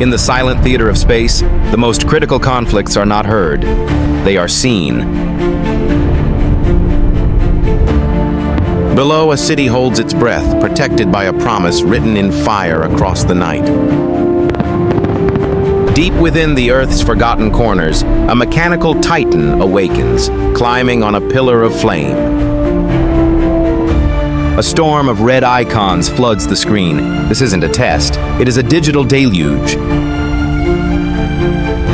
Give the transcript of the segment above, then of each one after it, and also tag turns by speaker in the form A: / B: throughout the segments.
A: In the silent theater of space, the most critical conflicts are not heard. They are seen. Below, a city holds its breath, protected by a promise written in fire across the night. Deep within the Earth's forgotten corners, a mechanical titan awakens, climbing on a pillar of flame. A storm of red icons floods the screen. This isn't a test, it is a digital deluge.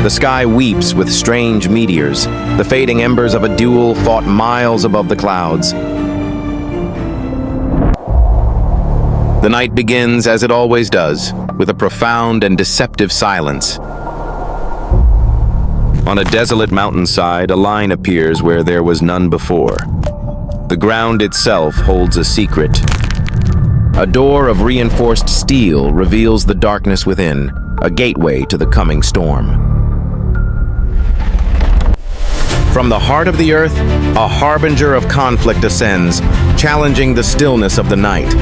A: The sky weeps with strange meteors, the fading embers of a duel fought miles above the clouds. The night begins, as it always does, with a profound and deceptive silence. On a desolate mountainside, a line appears where there was none before. The ground itself holds a secret. A door of reinforced steel reveals the darkness within, a gateway to the coming storm. From the heart of the earth, a harbinger of conflict ascends, challenging the stillness of the night.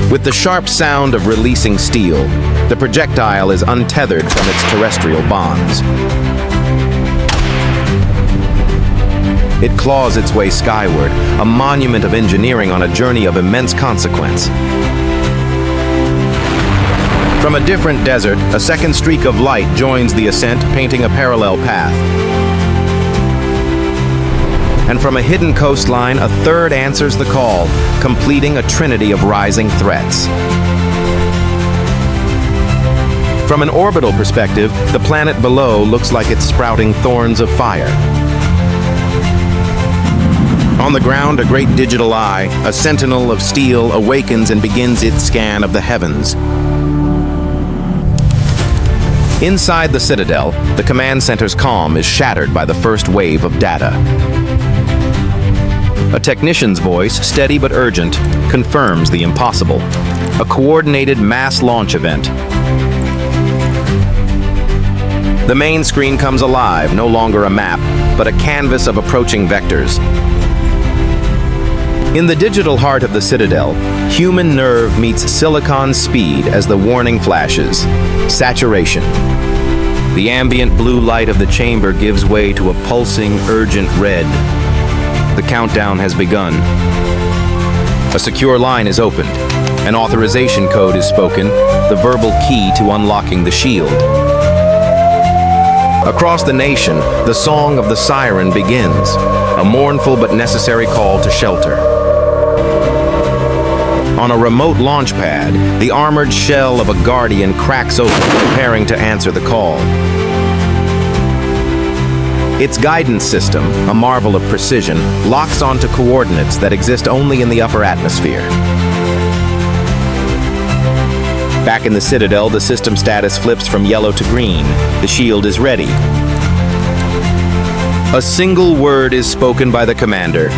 A: With the sharp sound of releasing steel, the projectile is untethered from its terrestrial bonds. It claws its way skyward, a monument of engineering on a journey of immense consequence. From a different desert, a second streak of light joins the ascent, painting a parallel path. And from a hidden coastline, a third answers the call, completing a trinity of rising threats. From an orbital perspective, the planet below looks like it's sprouting thorns of fire. On the ground, a great digital eye, a sentinel of steel, awakens and begins its scan of the heavens. Inside the Citadel, the command center's calm is shattered by the first wave of data. A technician's voice, steady but urgent, confirms the impossible. A coordinated mass launch event. The main screen comes alive, no longer a map, but a canvas of approaching vectors. In the digital heart of the Citadel, human nerve meets silicon speed as the warning flashes. Saturation. The ambient blue light of the chamber gives way to a pulsing, urgent red. The countdown has begun. A secure line is opened. An authorization code is spoken, the verbal key to unlocking the shield. Across the nation, the song of the siren begins, a mournful but necessary call to shelter. On a remote launch pad, the armored shell of a guardian cracks open, preparing to answer the call. Its guidance system, a marvel of precision, locks onto coordinates that exist only in the upper atmosphere. Back in the Citadel, the system status flips from yellow to green. The shield is ready. A single word is spoken by the commander,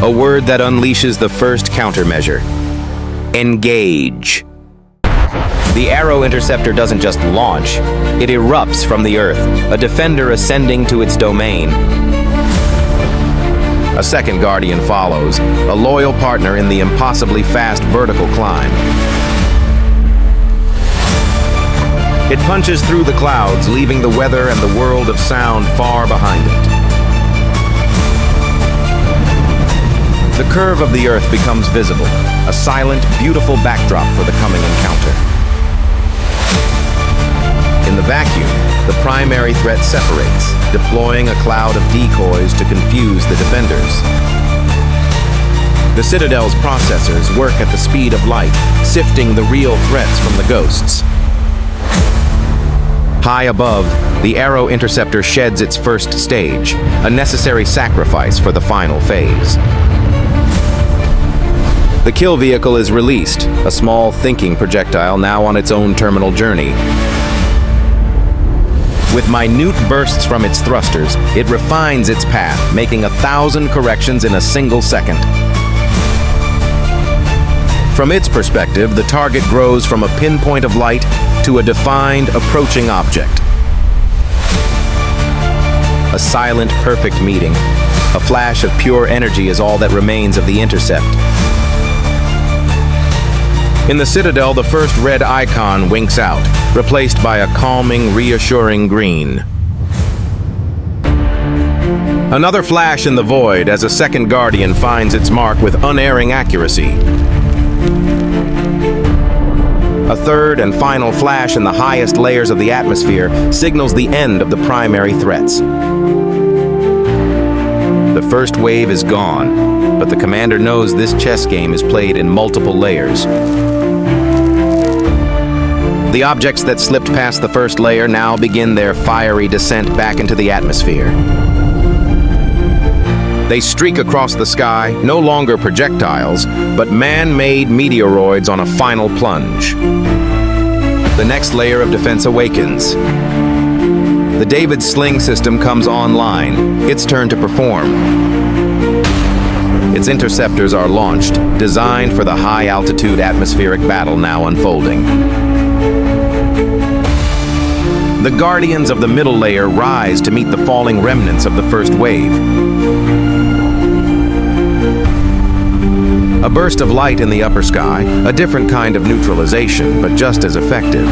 A: a word that unleashes the first countermeasure. Engage. The Arrow Interceptor doesn't just launch, it erupts from the Earth, a defender ascending to its domain. A second Guardian follows, a loyal partner in the impossibly fast vertical climb. It punches through the clouds, leaving the weather and the world of sound far behind it. The curve of the Earth becomes visible, a silent, beautiful backdrop for the coming encounter. In the vacuum, the primary threat separates, deploying a cloud of decoys to confuse the defenders. The Citadel's processors work at the speed of light, sifting the real threats from the ghosts. High above, the Arrow Interceptor sheds its first stage, a necessary sacrifice for the final phase. The kill vehicle is released, a small thinking projectile now on its own terminal journey. With minute bursts from its thrusters, it refines its path, making 1,000 corrections in a single second. From its perspective, the target grows from a pinpoint of light to a defined, approaching object. A silent, perfect meeting. A flash of pure energy is all that remains of the Intercept. In the Citadel, the first red icon winks out, replaced by a calming, reassuring green. Another flash in the void as a second Guardian finds its mark with unerring accuracy. A third and final flash in the highest layers of the atmosphere signals the end of the primary threats. The first wave is gone, but the commander knows this chess game is played in multiple layers. The objects that slipped past the first layer now begin their fiery descent back into the atmosphere. They streak across the sky, no longer projectiles, but man-made meteoroids on a final plunge. The next layer of defense awakens. The David Sling system comes online, its turn to perform. Its interceptors are launched, designed for the high-altitude atmospheric battle now unfolding. The Guardians of the middle layer rise to meet the falling remnants of the first wave. A burst of light in the upper sky, a different kind of neutralization, but just as effective.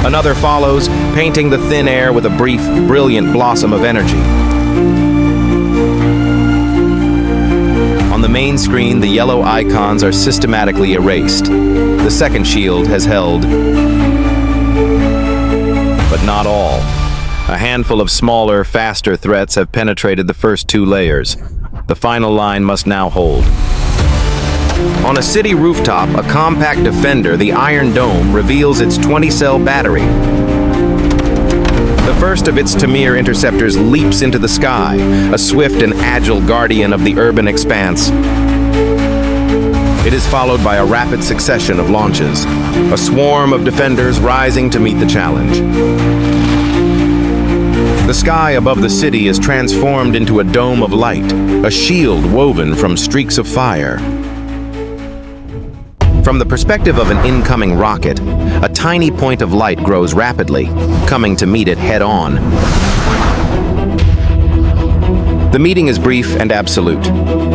A: Another follows, painting the thin air with a brief, brilliant blossom of energy. On the main screen, the yellow icons are systematically erased. The second shield has held, but not all. A handful of smaller, faster threats have penetrated the first two layers. The final line must now hold. On a city rooftop, a compact defender, the Iron Dome, reveals its 20-cell battery. The first of its Tamir interceptors leaps into the sky, a swift and agile guardian of the urban expanse. It is followed by a rapid succession of launches, a swarm of defenders rising to meet the challenge. The sky above the city is transformed into a dome of light, a shield woven from streaks of fire. From the perspective of an incoming rocket, a tiny point of light grows rapidly, coming to meet it head-on. The meeting is brief and absolute.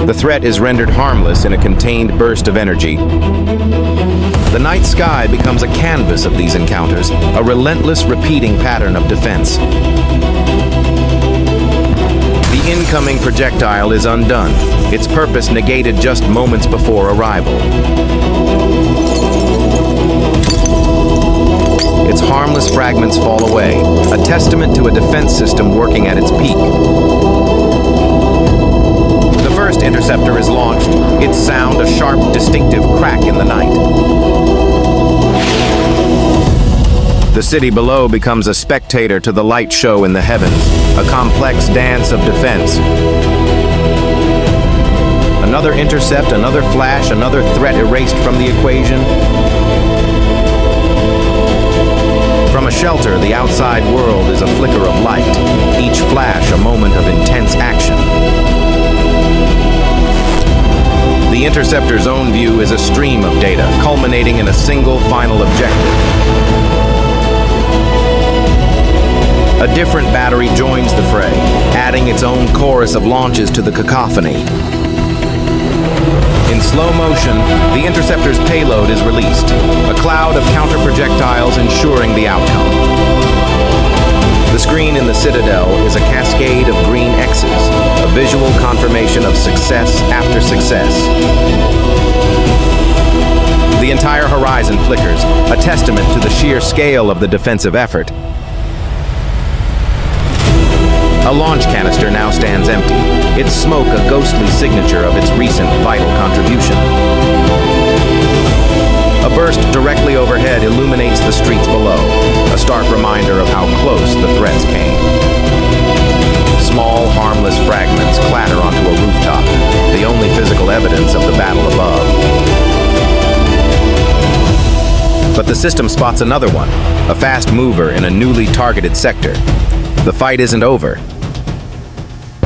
A: The threat is rendered harmless in a contained burst of energy. The night sky becomes a canvas of these encounters, a relentless repeating pattern of defense. The incoming projectile is undone, its purpose negated just moments before arrival. Its harmless fragments fall away, a testament to a defense system working at its peak. The first interceptor is launched, its sound a sharp, distinctive crack in the night. The city below becomes a spectator to the light show in the heavens, a complex dance of defense. Another intercept, another flash, another threat erased from the equation. From a shelter, the outside world is a flicker of light, each flash a moment of intense action. The interceptor's own view is a stream of data, culminating in a single final objective. A different battery joins the fray, adding its own chorus of launches to the cacophony. In slow motion, the interceptor's payload is released, a cloud of counter-projectiles ensuring the outcome. The screen in the Citadel is a cascade of green X's, a visual confirmation of success after success. The entire horizon flickers, a testament to the sheer scale of the defensive effort. A launch canister now stands empty, its smoke a ghostly signature of its recent vital contribution. A burst directly overhead illuminates the streets below, a stark reminder of how close the threats came. Small, harmless fragments clatter onto a rooftop, the only physical evidence of the battle above. But the system spots another one, a fast mover in a newly targeted sector. The fight isn't over.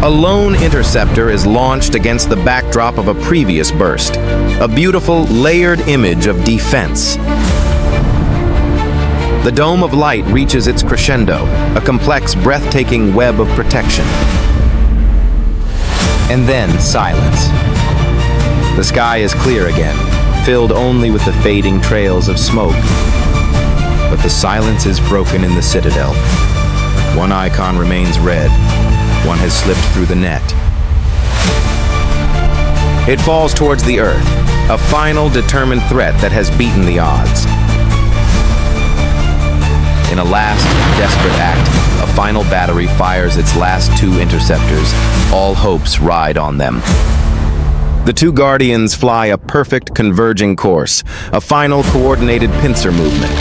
A: A lone interceptor is launched against the backdrop of a previous burst, a beautiful, layered image of defense. The dome of light reaches its crescendo, a complex, breathtaking web of protection. And then silence. The sky is clear again, filled only with the fading trails of smoke. But the silence is broken in the citadel. One icon remains red. One has slipped through the net. It falls towards the Earth, a final determined threat that has beaten the odds. In a last, desperate act, a final battery fires its last two interceptors. All hopes ride on them. The two Guardians fly a perfect converging course, a final coordinated pincer movement.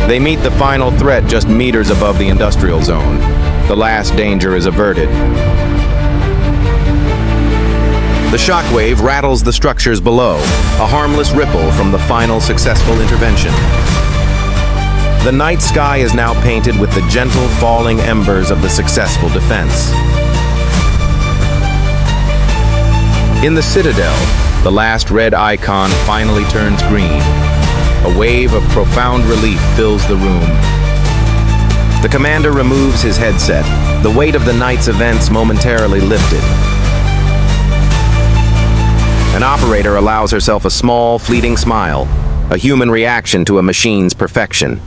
A: They meet the final threat just meters above the industrial zone. The last danger is averted. The shockwave rattles the structures below, a harmless ripple from the final successful intervention. The night sky is now painted with the gentle falling embers of the successful defense. In the citadel, the last red icon finally turns green. A wave of profound relief fills the room. The commander removes his headset, the weight of the night's events momentarily lifted. An operator allows herself a small, fleeting smile, a human reaction to a machine's perfection.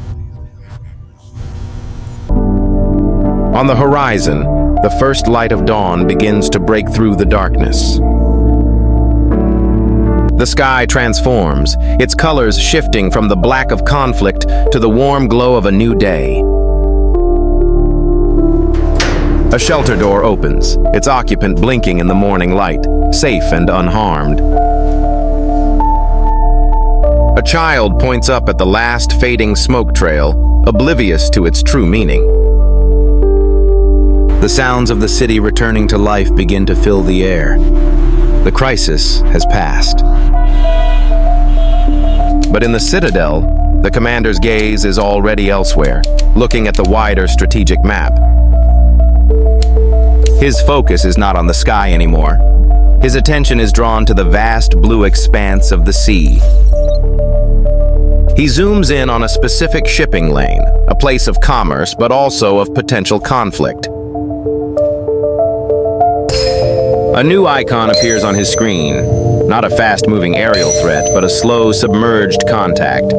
A: On the horizon, the first light of dawn begins to break through the darkness. The sky transforms, its colors shifting from the black of conflict to the warm glow of a new day. A shelter door opens, its occupant blinking in the morning light, safe and unharmed. A child points up at the last fading smoke trail, oblivious to its true meaning. The sounds of the city returning to life begin to fill the air. The crisis has passed. But in the citadel, the commander's gaze is already elsewhere, looking at the wider strategic map. His focus is not on the sky anymore. His attention is drawn to the vast blue expanse of the sea. He zooms in on a specific shipping lane, a place of commerce, but also of potential conflict. A new icon appears on his screen, not a fast-moving aerial threat, but a slow, submerged contact.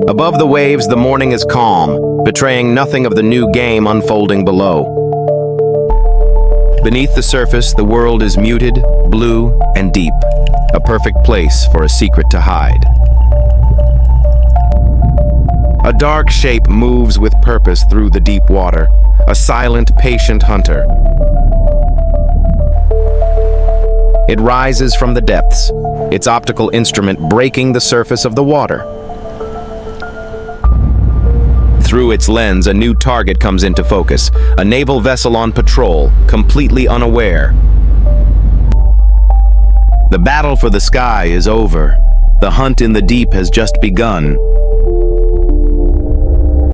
A: Above the waves, the morning is calm, betraying nothing of the new game unfolding below. Beneath the surface, the world is muted, blue, and deep, a perfect place for a secret to hide. A dark shape moves with purpose through the deep water, a silent, patient hunter. It rises from the depths, its optical instrument breaking the surface of the water. Through its lens, a new target comes into focus, a naval vessel on patrol, completely unaware. The battle for the sky is over. The hunt in the deep has just begun.